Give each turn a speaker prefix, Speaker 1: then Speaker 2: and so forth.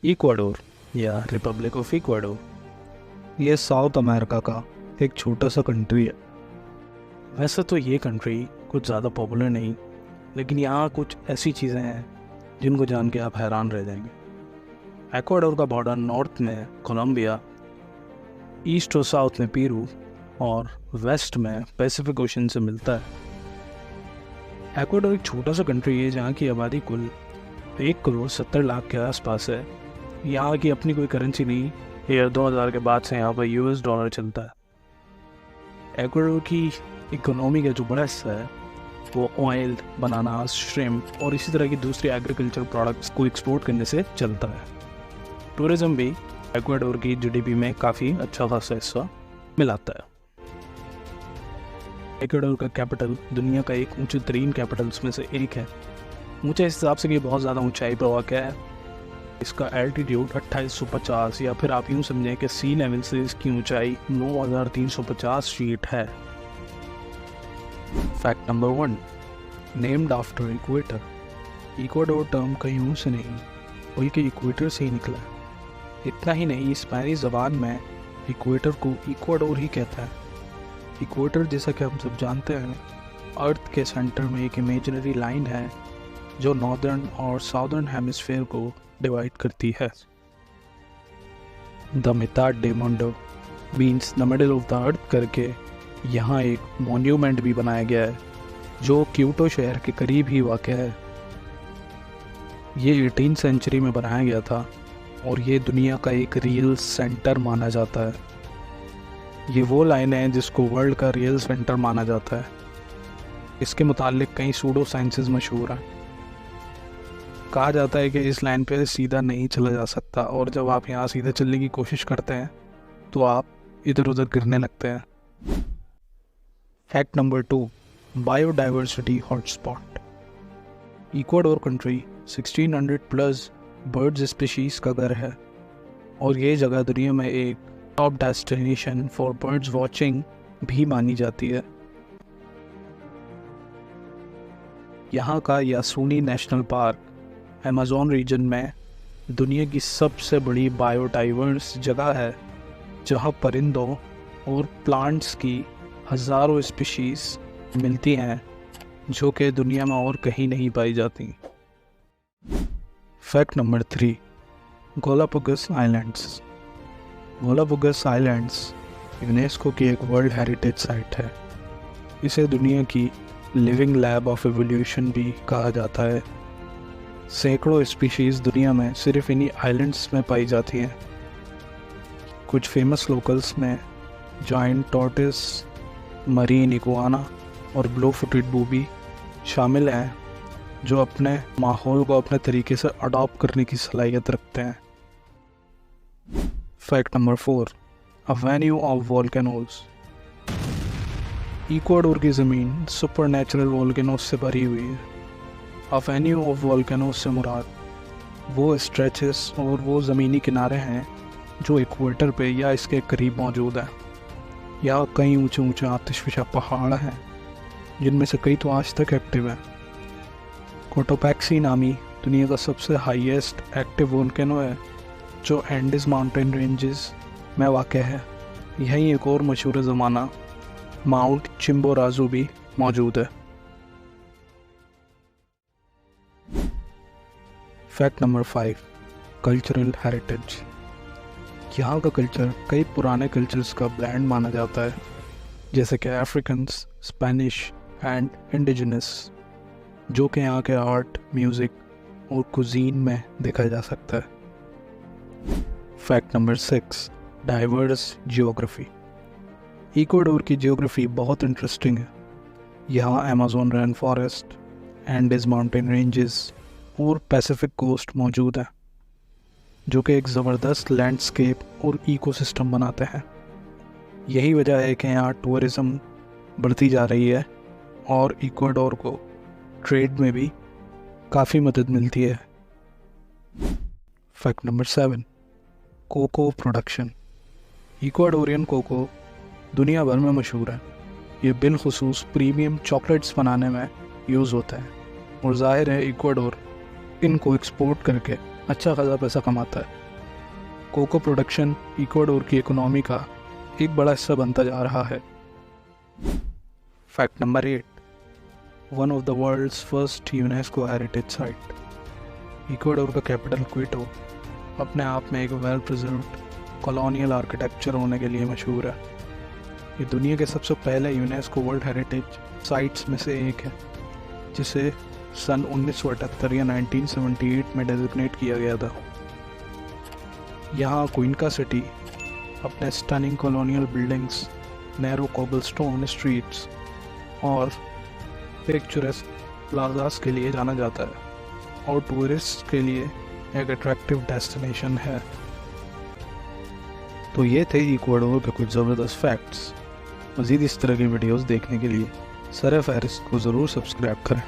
Speaker 1: Ecuador या Republic of Ecuador, ये south America का एक छोटा सा कंट्री है। वैसे तो ये कंट्री कुछ ज़्यादा पॉपुलर नहीं, लेकिन यहाँ कुछ ऐसी चीज़ें हैं जिनको जान के आप हैरान रह जाएंगे। इक्वाडोर का बॉर्डर नॉर्थ में कोलंबिया, ईस्ट और साउथ में पेरू और वेस्ट में पैसिफिक ओशन से मिलता है। इक्वाडोर एक छोटा सा कंट्री है जहाँ की आबादी कुल 1,70,00,000 के आसपास है। यहाँ की अपनी कोई करेंसी नहीं, ईयर 2000 के बाद से यहाँ पर यूएस डॉलर चलता है। इक्वाडोर की इकोनॉमी का जो बड़ा हिस्सा है वो ऑयल, बनाना, श्रिम्प और इसी तरह की दूसरी एग्रीकल्चर प्रोडक्ट्स को एक्सपोर्ट करने से चलता है। टूरिज्म भी इक्वाडोर की जीडीपी में काफ़ी अच्छा खासा हिस्सा मिलाता है। इक्वाडोर का कैपिटल दुनिया का एक ऊंचे तरीन कैपिटल्स में से एक है। ऊंचे इस हिसाब से कि बहुत ज़्यादा ऊंचाई पर वाक़ है। इसका एल्टीट्यूड 2850 या फिर आप यूँ समझें कि सी लेवल से इसकी ऊंचाई 9350 फीट है। Fact number 1, named after equator. Ecuador term कहीं यूँ से नहीं बल्कि इक्वेटर से ही निकला है। इतना ही नहीं, स्पेनिश ज़बान में इक्वेटर को इक्वाडोर ही कहता है। इक्वेटर, जैसा कि हम सब जानते हैं, अर्थ के सेंटर में एक इमेजिनरी लाइन है जो नॉर्दर्न और साउदर्न हेमिस्फेयर को डिवाइड करती है। The Mitad de Mundo means the middle of the earth करके यहाँ एक मॉन्यूमेंट भी बनाया गया है जो क्यूटो शहर के करीब ही वाक़ है। ये 18वीं सेंचुरी में बनाया गया था और ये दुनिया का एक रियल सेंटर माना जाता है। ये वो लाइन है जिसको वर्ल्ड का रियल सेंटर माना जाता है। इसके मुतालिक कई सूडो साइंसेस मशहूर हैं। कहा जाता है कि इस लाइन पे सीधा नहीं चला जा सकता और जब आप यहाँ सीधा चलने की कोशिश करते हैं तो आप इधर उधर गिरने लगते हैं। Fact number 2, biodiversity hotspot. Ecuador country 1600 plus birds species का घर है और ये जगह दुनिया में एक top destination for birds watching भी मानी जाती है। यहाँ का यासूनी नेशनल पार्क अमेज़न रीजन में दुनिया की सबसे बड़ी बायोडाइवर्स जगह है, जहाँ परिंदों और प्लांट्स की हज़ारों स्पीशीज़ मिलती हैं जो कि दुनिया में और कहीं नहीं पाई जाती। Fact number 3, Galapagos islands. Galapagos islands UNESCO की एक वर्ल्ड हेरिटेज साइट है। इसे दुनिया की लिविंग लैब ऑफ एवोल्यूशन भी कहा जाता है। सैकड़ों स्पीशीज़ दुनिया में सिर्फ इन्हीं आइलैंड्स में पाई जाती हैं। कुछ फेमस लोकल्स में जायंट टॉर्टोइस, मरीन इगुआना और ब्लू फुटेड बूबी शामिल हैं, जो अपने माहौल को अपने तरीके से अडॉप्ट करने की सलाहियत रखते हैं। Fact number 4, a venue of volcanoes. Ecuador की ज़मीन सुपर नेचुरल वोल्केनोज से भरी हुई है। अ वेन्यू ऑफ वोल्केनोज से मुराद वो स्ट्रेचेस और वो ज़मीनी किनारे हैं जो इक्वेटर पे या इसके करीब मौजूद हैं। यहाँ कई ऊंचे ऊंचे आतिशफशा पहाड़ हैं जिनमें से कई तो आज तक एक्टिव हैं। कोटोपैक्सी नामी दुनिया का सबसे हाईएस्ट एक्टिव वोल्केनो है जो एंडीज माउंटेन रेंजेस में वाक़ है। यहीं एक और मशहूर ज़माना माउंट चिम्बोराजू भी मौजूद है। Fact number 5, cultural heritage. यहाँ का कल्चर कई पुराने कल्चर्स का ब्लेंड माना जाता है, जैसे कि अफ्रीकन्स, स्पेनिश एंड इंडिजिनस, जो कि यहाँ के आर्ट, म्यूज़िक और कुजीन में देखा जा सकता है। Fact number 6, diverse geography. Ecuador की जियोग्राफी बहुत इंटरेस्टिंग है। यहाँ Amazon rain forest, Andes mountain ranges और पैसिफिक कोस्ट मौजूद हैं, जो कि एक ज़बरदस्त लैंडस्केप और इकोसिस्टम बनाते हैं। यही वजह है कि यहाँ टूरिज़्म बढ़ती जा रही है और इक्वाडोर को ट्रेड में भी काफ़ी मदद मिलती है। Fact number 7, cocoa production. Ecuadorian cocoa दुनिया भर में मशहूर है। ये बिलखुसूस प्रीमियम चॉकलेट्स बनाने में यूज़ होता है और ज़ाहिर है इक्वाडोर इनको एक्सपोर्ट करके
Speaker 2: अच्छा खासा पैसा कमाता है। कोको प्रोडक्शन इक्वाडोर की इकोनॉमी का एक बड़ा हिस्सा बनता जा रहा है।
Speaker 1: Fact number 8, one of the world's first UNESCO heritage site. Ecuador का कैपिटल क्विटो अपने आप में एक वेल प्रिजर्व्ड कॉलोनियल आर्किटेक्चर होने के लिए मशहूर है। ये दुनिया के सबसे पहले यूनेस्को वर्ल्ड हेरिटेज साइट्स में से एक है, जिसे सन 1978 या 1978 में डेजिग्नेट किया गया था। यहाँ क्विंका सिटी अपने stunning colonial buildings, narrow cobblestone streets और पिक्चरस्क प्लाजास के लिए जाना जाता है और टूरिस्ट के लिए एक अट्रैक्टिव डेस्टिनेशन है। तो ये थे इक्वाडोर के कुछ ज़बरदस्त फैक्ट्स। मज़ीद इस तरह की वीडियोस देखने के लिए सर फहरिस्त को ज़रूर सब्सक्राइब करें।